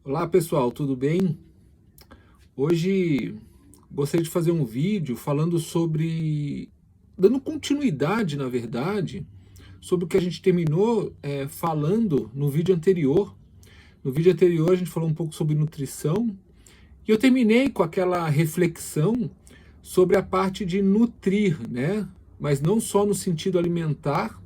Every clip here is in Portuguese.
Olá pessoal, tudo bem? Hoje gostaria de fazer um vídeo falando sobre, dando continuidade na verdade, sobre o que a gente terminou falando no vídeo anterior. No vídeo anterior a gente falou um pouco sobre nutrição e eu terminei com aquela reflexão sobre a parte de nutrir, né? Mas não só no sentido alimentar,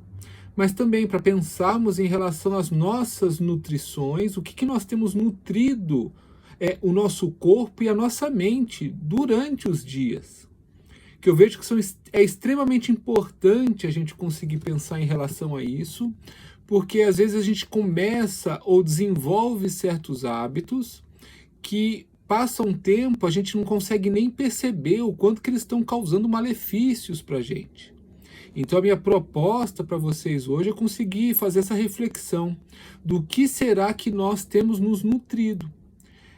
mas também para pensarmos em relação às nossas nutrições, o que nós temos nutrido o nosso corpo e a nossa mente durante os dias. Que eu vejo que é extremamente importante a gente conseguir pensar em relação a isso, porque às vezes a gente começa ou desenvolve certos hábitos que passa um tempo, a gente não consegue nem perceber o quanto que eles estão causando malefícios para a gente. Então a minha proposta para vocês hoje é conseguir fazer essa reflexão do que será que nós temos nos nutrido.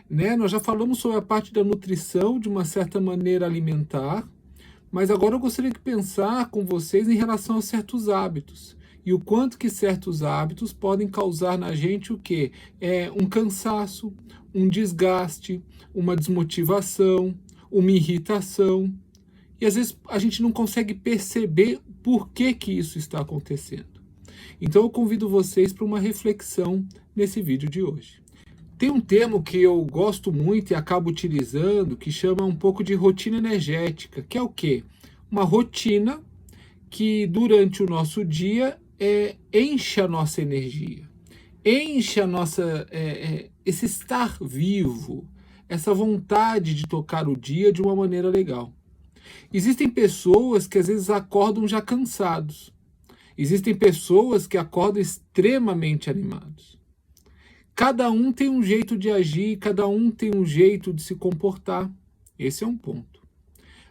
Né? Nós já falamos sobre a parte da nutrição de uma certa maneira alimentar, mas agora eu gostaria de pensar com vocês em relação a certos hábitos. E o quanto que certos hábitos podem causar na gente o quê? Um cansaço, um desgaste, uma desmotivação, uma irritação. E às vezes a gente não consegue perceber por que isso está acontecendo. Então eu convido vocês para uma reflexão nesse vídeo de hoje. Tem um termo que eu gosto muito e acabo utilizando que chama um pouco de rotina energética, que é o quê? Uma rotina que durante o nosso dia enche a nossa energia, enche a nossa, esse estar vivo, essa vontade de tocar o dia de uma maneira legal. Existem pessoas que às vezes acordam já cansados. Existem pessoas que acordam extremamente animados. Cada um tem um jeito de agir, cada um tem um jeito de se comportar. Esse é um ponto.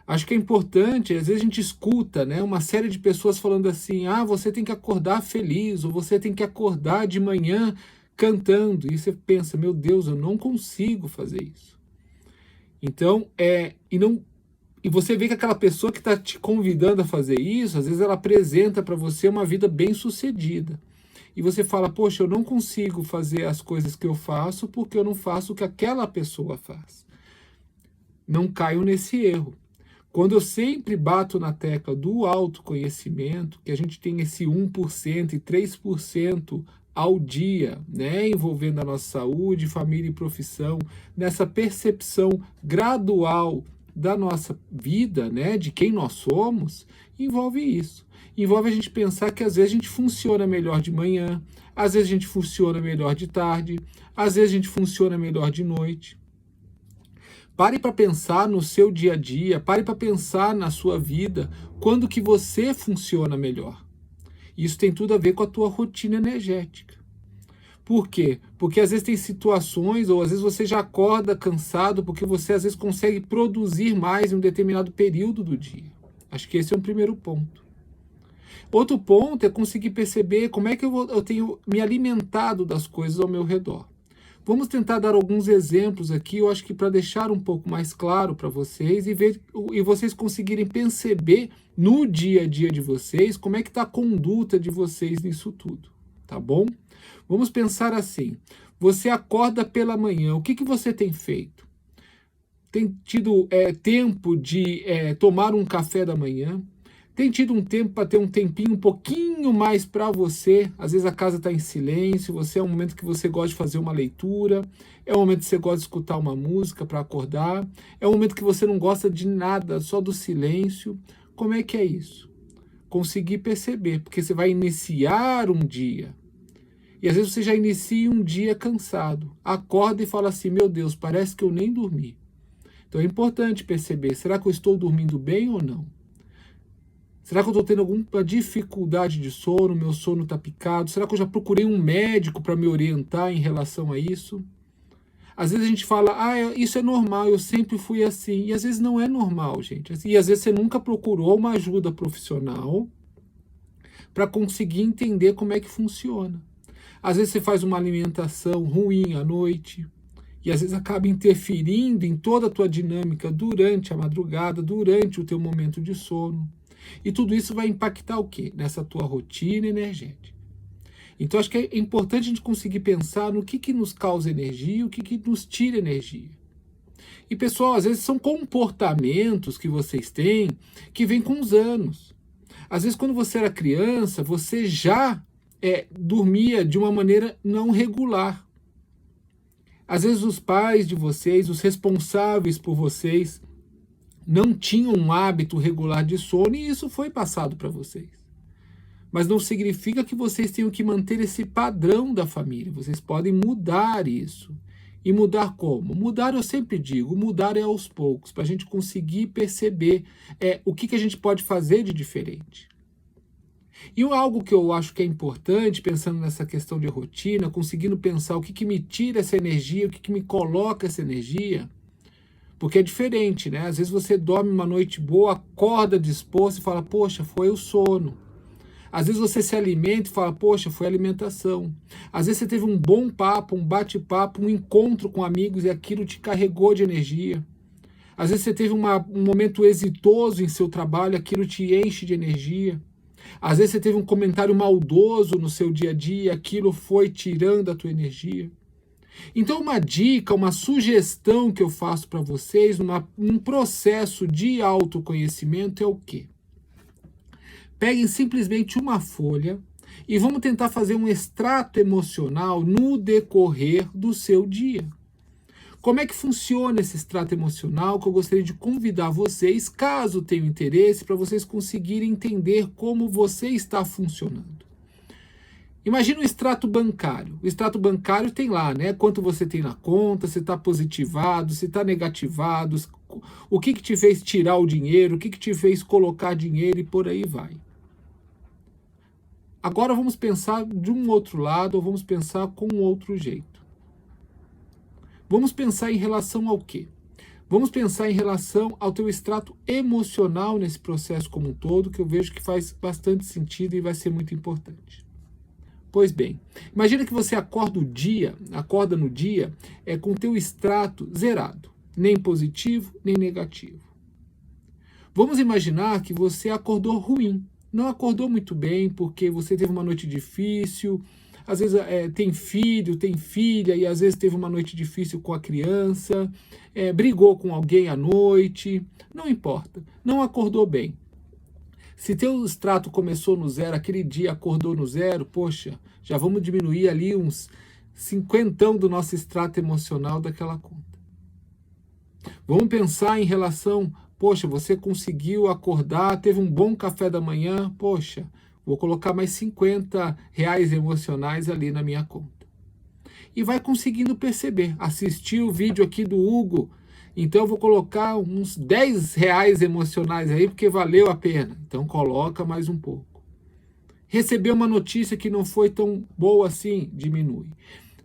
Acho que é importante, às vezes a gente escuta, né, uma série de pessoas falando assim, você tem que acordar feliz, ou você tem que acordar de manhã cantando. E você pensa, meu Deus, eu não consigo fazer isso. Então, e você vê que aquela pessoa que está te convidando a fazer isso, às vezes ela apresenta para você uma vida bem sucedida. E você fala, poxa, eu não consigo fazer as coisas que eu faço porque eu não faço o que aquela pessoa faz. Não caio nesse erro. Quando eu sempre bato na tecla do autoconhecimento, que a gente tem esse 1% e 3% ao dia, né, envolvendo a nossa saúde, família e profissão, nessa percepção gradual da nossa vida, né, de quem nós somos, envolve isso. Envolve a gente pensar que às vezes a gente funciona melhor de manhã, às vezes a gente funciona melhor de tarde, às vezes a gente funciona melhor de noite. Pare para pensar no seu dia a dia, pare para pensar na sua vida, quando que você funciona melhor. Isso tem tudo a ver com a tua rotina energética. Por quê? Porque às vezes tem situações, ou às vezes você já acorda cansado, porque você às vezes consegue produzir mais em um determinado período do dia. Acho que esse é um primeiro ponto. Outro ponto é conseguir perceber como é que eu tenho me alimentado das coisas ao meu redor. Vamos tentar dar alguns exemplos aqui, eu acho que para deixar um pouco mais claro para vocês e vocês conseguirem perceber no dia a dia de vocês como é que está a conduta de vocês nisso tudo, tá bom? Vamos pensar assim, você acorda pela manhã, o que você tem feito? Tem tido tempo de tomar um café da manhã? Tem tido um tempo para ter um tempinho um pouquinho mais para você? Às vezes a casa está em silêncio, é um momento que você gosta de fazer uma leitura, é um momento que você gosta de escutar uma música para acordar, é um momento que você não gosta de nada, só do silêncio. Como é que é isso? Conseguir perceber, porque você vai iniciar um dia. E às vezes você já inicia um dia cansado, acorda e fala assim, meu Deus, parece que eu nem dormi. Então é importante perceber, será que eu estou dormindo bem ou não? Será que eu estou tendo alguma dificuldade de sono? Meu sono está picado? Será que eu já procurei um médico para me orientar em relação a isso? Às vezes a gente fala, isso é normal, eu sempre fui assim. E às vezes não é normal, gente. E às vezes você nunca procurou uma ajuda profissional para conseguir entender como é que funciona. Às vezes você faz uma alimentação ruim à noite, e às vezes acaba interferindo em toda a tua dinâmica durante a madrugada, durante o teu momento de sono. E tudo isso vai impactar o quê? Nessa tua rotina energética. Então acho que é importante a gente conseguir pensar no que nos causa energia e o que nos tira energia. E pessoal, às vezes são comportamentos que vocês têm que vêm com os anos. Às vezes quando você era criança, você já dormia de uma maneira não regular. Às vezes os pais de vocês, os responsáveis por vocês, não tinham um hábito regular de sono e isso foi passado para vocês. Mas não significa que vocês tenham que manter esse padrão da família. Vocês podem mudar isso. E mudar como? Mudar, eu sempre digo, mudar é aos poucos, para a gente conseguir perceber o que a gente pode fazer de diferente. E algo que eu acho que é importante, pensando nessa questão de rotina, conseguindo pensar o que me tira essa energia, o que me coloca essa energia, porque é diferente, né? Às vezes você dorme uma noite boa, acorda disposto e fala, poxa, foi o sono. Às vezes você se alimenta e fala, poxa, foi a alimentação. Às vezes você teve um bom papo, um bate-papo, um encontro com amigos e aquilo te carregou de energia. Às vezes você teve um momento exitoso em seu trabalho, aquilo te enche de energia. Às vezes você teve um comentário maldoso no seu dia a dia, aquilo foi tirando a tua energia. Então uma dica, uma sugestão que eu faço para vocês, num processo de autoconhecimento é o quê? Peguem simplesmente uma folha e vamos tentar fazer um extrato emocional no decorrer do seu dia. Como é que funciona esse extrato emocional que eu gostaria de convidar vocês, caso tenham interesse, para vocês conseguirem entender como você está funcionando. Imagina um extrato bancário. O extrato bancário tem lá, né? Quanto você tem na conta, se está positivado, se está negativado, o que te fez tirar o dinheiro, o que te fez colocar dinheiro e por aí vai. Agora vamos pensar de um outro lado, ou vamos pensar com um outro jeito. Vamos pensar em relação ao quê? Vamos pensar em relação ao teu extrato emocional nesse processo como um todo, que eu vejo que faz bastante sentido e vai ser muito importante. Pois bem, imagina que você acorda no dia com o teu extrato zerado, nem positivo, nem negativo. Vamos imaginar que você acordou ruim, não acordou muito bem porque você teve uma noite difícil, às vezes tem filho, tem filha, e às vezes teve uma noite difícil com a criança, brigou com alguém à noite, não importa, não acordou bem. Se teu extrato começou no zero, aquele dia acordou no zero, poxa, já vamos diminuir ali uns 50 do nosso extrato emocional daquela conta. Vamos pensar em relação, poxa, você conseguiu acordar, teve um bom café da manhã, poxa, vou colocar mais R$ 50 emocionais ali na minha conta. E vai conseguindo perceber, assistir o vídeo aqui do Hugo, então eu vou colocar uns R$ 10 emocionais aí, porque valeu a pena. Então coloca mais um pouco. Recebeu uma notícia que não foi tão boa assim, diminui.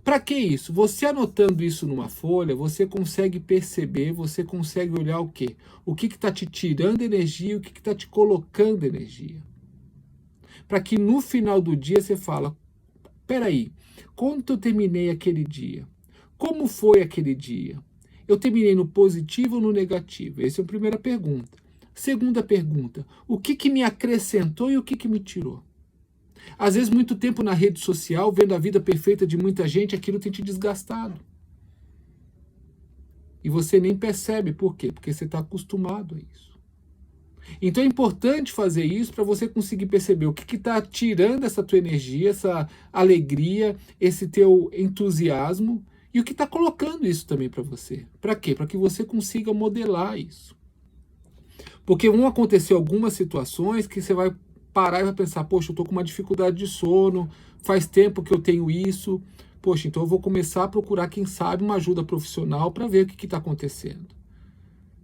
Para que isso? Você anotando isso numa folha, você consegue perceber, você consegue olhar o quê? O que está te tirando energia e o que está te colocando energia. Para que no final do dia você fala, peraí, quanto eu terminei aquele dia? Como foi aquele dia? Eu terminei no positivo ou no negativo? Essa é a primeira pergunta. Segunda pergunta, o que me acrescentou e o que me tirou? Às vezes, muito tempo na rede social, vendo a vida perfeita de muita gente, aquilo tem te desgastado. E você nem percebe. Por quê? Porque você está acostumado a isso. Então é importante fazer isso para você conseguir perceber o que está tirando essa tua energia, essa alegria, esse teu entusiasmo, e o que está colocando isso também para você. Para quê? Para que você consiga modelar isso. Porque vão acontecer algumas situações que você vai parar e vai pensar, poxa, eu estou com uma dificuldade de sono, faz tempo que eu tenho isso, poxa, então eu vou começar a procurar, quem sabe, uma ajuda profissional para ver o que está acontecendo.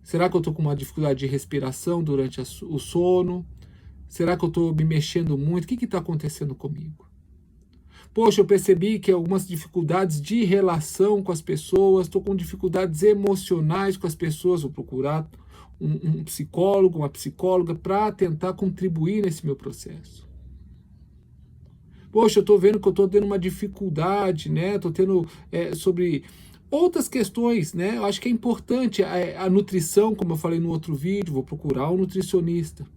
Será que eu estou com uma dificuldade de respiração durante o sono? Será que eu estou me mexendo muito? O que está acontecendo comigo? Poxa, eu percebi que algumas dificuldades de relação com as pessoas, estou com dificuldades emocionais com as pessoas, vou procurar um psicólogo, uma psicóloga para tentar contribuir nesse meu processo. Poxa, eu estou vendo que eu estou tendo uma dificuldade, né? Estou tendo sobre outras questões, né? Eu acho que é importante a nutrição, como eu falei no outro vídeo, vou procurar um nutricionista.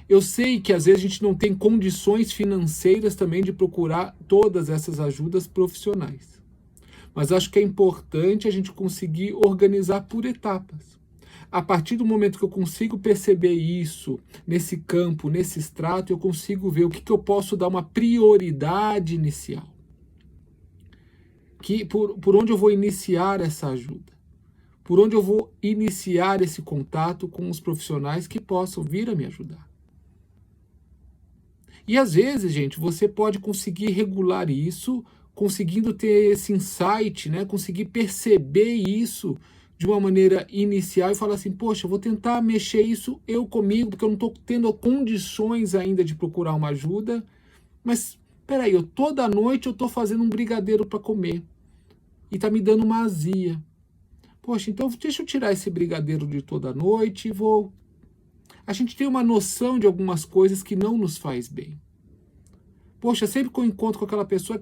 Eu sei que às vezes a gente não tem condições financeiras também de procurar todas essas ajudas profissionais. Mas acho que é importante a gente conseguir organizar por etapas. A partir do momento que eu consigo perceber isso nesse campo, nesse extrato, eu consigo ver o que eu posso dar uma prioridade inicial. Por onde eu vou iniciar essa ajuda. Por onde eu vou iniciar esse contato com os profissionais que possam vir a me ajudar. E às vezes, gente, você pode conseguir regular isso, conseguindo ter esse insight, né? Conseguir perceber isso de uma maneira inicial e falar assim, poxa, eu vou tentar mexer isso eu comigo, porque eu não estou tendo condições ainda de procurar uma ajuda, mas peraí, toda noite eu estou fazendo um brigadeiro para comer e está me dando uma azia. Poxa, então deixa eu tirar esse brigadeiro de toda noite e vou... A gente tem uma noção de algumas coisas que não nos faz bem. Poxa, sempre que eu encontro com aquela pessoa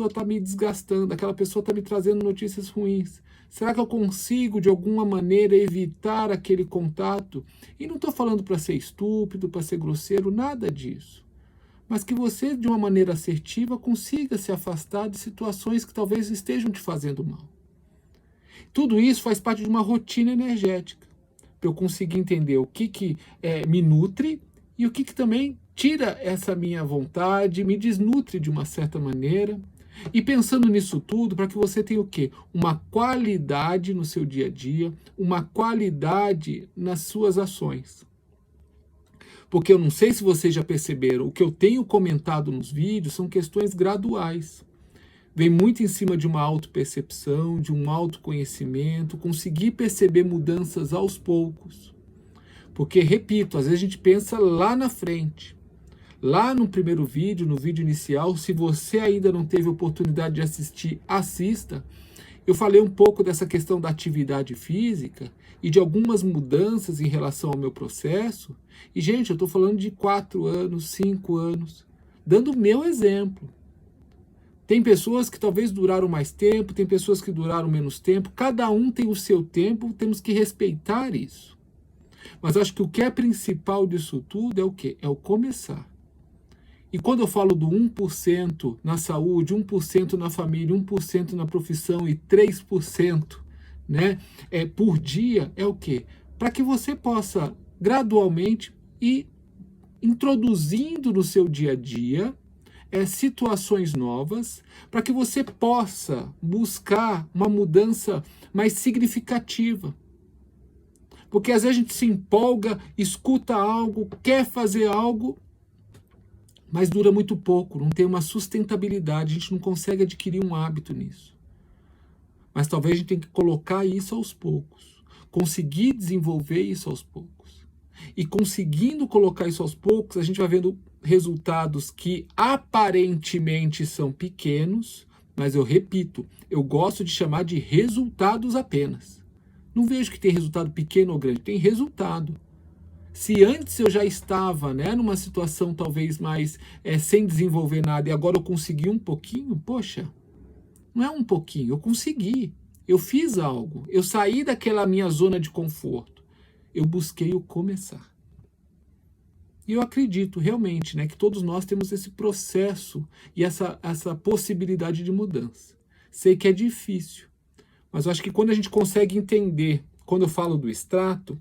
está me desgastando, aquela pessoa está me trazendo notícias ruins. Será que eu consigo, de alguma maneira, evitar aquele contato? E não estou falando para ser estúpido, para ser grosseiro, nada disso. Mas que você, de uma maneira assertiva, consiga se afastar de situações que talvez estejam te fazendo mal. Tudo isso faz parte de uma rotina energética, para eu conseguir entender o que me nutre e o que também tira essa minha vontade, me desnutre de uma certa maneira. E pensando nisso tudo, para que você tenha o quê? Uma qualidade no seu dia a dia, uma qualidade nas suas ações. Porque eu não sei se vocês já perceberam, o que eu tenho comentado nos vídeos são questões graduais. Vem muito em cima de uma autopercepção, de um autoconhecimento, conseguir perceber mudanças aos poucos. Porque, repito, às vezes a gente pensa lá na frente. Lá no primeiro vídeo, no vídeo inicial, se você ainda não teve oportunidade de assistir, assista. Eu falei um pouco dessa questão da atividade física e de algumas mudanças em relação ao meu processo. E, gente, eu estou falando de 4 anos, 5 anos, dando o meu exemplo. Tem pessoas que talvez duraram mais tempo, tem pessoas que duraram menos tempo. Cada um tem o seu tempo, temos que respeitar isso. Mas acho que o que é principal disso tudo é o quê? É o começar. E quando eu falo do 1% na saúde, 1% na família, 1% na profissão e 3%, né, por dia, é o quê? Para que você possa gradualmente ir introduzindo no seu dia a dia situações novas, para que você possa buscar uma mudança mais significativa. Porque às vezes a gente se empolga, escuta algo, quer fazer algo, mas dura muito pouco, não tem uma sustentabilidade, a gente não consegue adquirir um hábito nisso. Mas talvez a gente tenha que colocar isso aos poucos, conseguir desenvolver isso aos poucos. E conseguindo colocar isso aos poucos, a gente vai vendo resultados que aparentemente são pequenos, mas eu repito, eu gosto de chamar de resultados apenas. Não vejo que tem resultado pequeno ou grande, tem resultado. Se antes eu já estava, né, numa situação talvez mais sem desenvolver nada e agora eu consegui um pouquinho, poxa, não é um pouquinho, eu consegui, eu fiz algo, eu saí daquela minha zona de conforto, eu busquei o começar. E eu acredito realmente, né, que todos nós temos esse processo e essa possibilidade de mudança. Sei que é difícil, mas eu acho que quando a gente consegue entender, quando eu falo do extrato,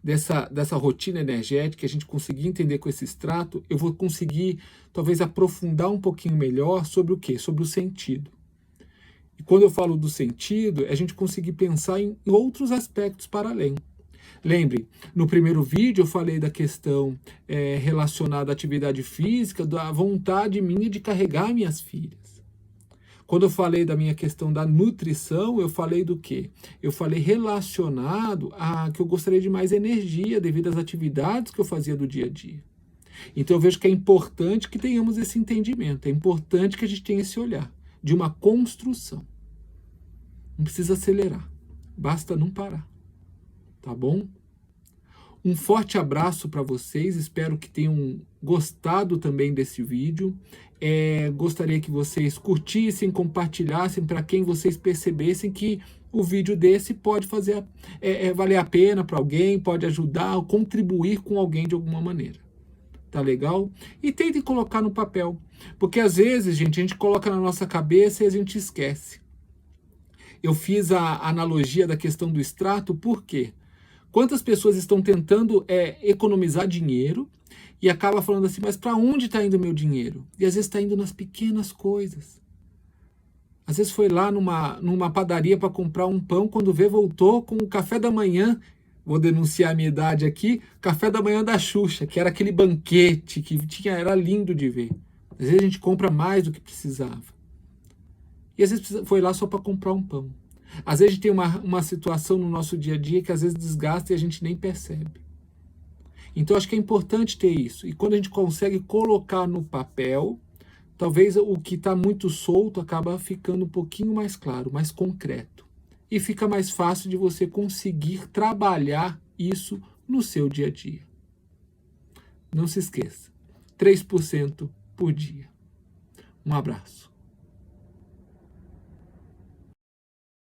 dessa rotina energética, a gente conseguir entender com esse extrato, eu vou conseguir talvez aprofundar um pouquinho melhor sobre o quê? Sobre o sentido. E quando eu falo do sentido, é a gente conseguir pensar em outros aspectos para além. Lembre, no primeiro vídeo eu falei da questão relacionada à atividade física, da vontade minha de carregar minhas filhas. Quando eu falei da minha questão da nutrição, eu falei do quê? Eu falei relacionado a que eu gostaria de mais energia devido às atividades que eu fazia do dia a dia. Então eu vejo que é importante que tenhamos esse entendimento, é importante que a gente tenha esse olhar de uma construção. Não precisa acelerar, basta não parar, tá bom? Um forte abraço para vocês, espero que tenham gostado também desse vídeo. Gostaria que vocês curtissem, compartilhassem para quem vocês percebessem que o vídeo desse pode fazer valer a pena para alguém, pode ajudar, contribuir com alguém de alguma maneira. Tá legal? E tente colocar no papel. Porque às vezes, gente, a gente coloca na nossa cabeça e a gente esquece. Eu fiz a analogia da questão do extrato, por quê? Quantas pessoas estão tentando economizar dinheiro e acaba falando assim, mas para onde está indo o meu dinheiro? E às vezes está indo nas pequenas coisas. Às vezes foi lá numa padaria para comprar um pão, quando vê, voltou com o café da manhã. Vou denunciar a minha idade aqui, café da manhã da Xuxa, que era aquele banquete que era lindo de ver. Às vezes a gente compra mais do que precisava. E às vezes foi lá só para comprar um pão. Às vezes a gente tem uma situação no nosso dia a dia que às vezes desgasta e a gente nem percebe. Então acho que é importante ter isso. E quando a gente consegue colocar no papel, talvez o que está muito solto acaba ficando um pouquinho mais claro, mais concreto. E fica mais fácil de você conseguir trabalhar isso no seu dia a dia. Não se esqueça, 3% por dia. Um abraço.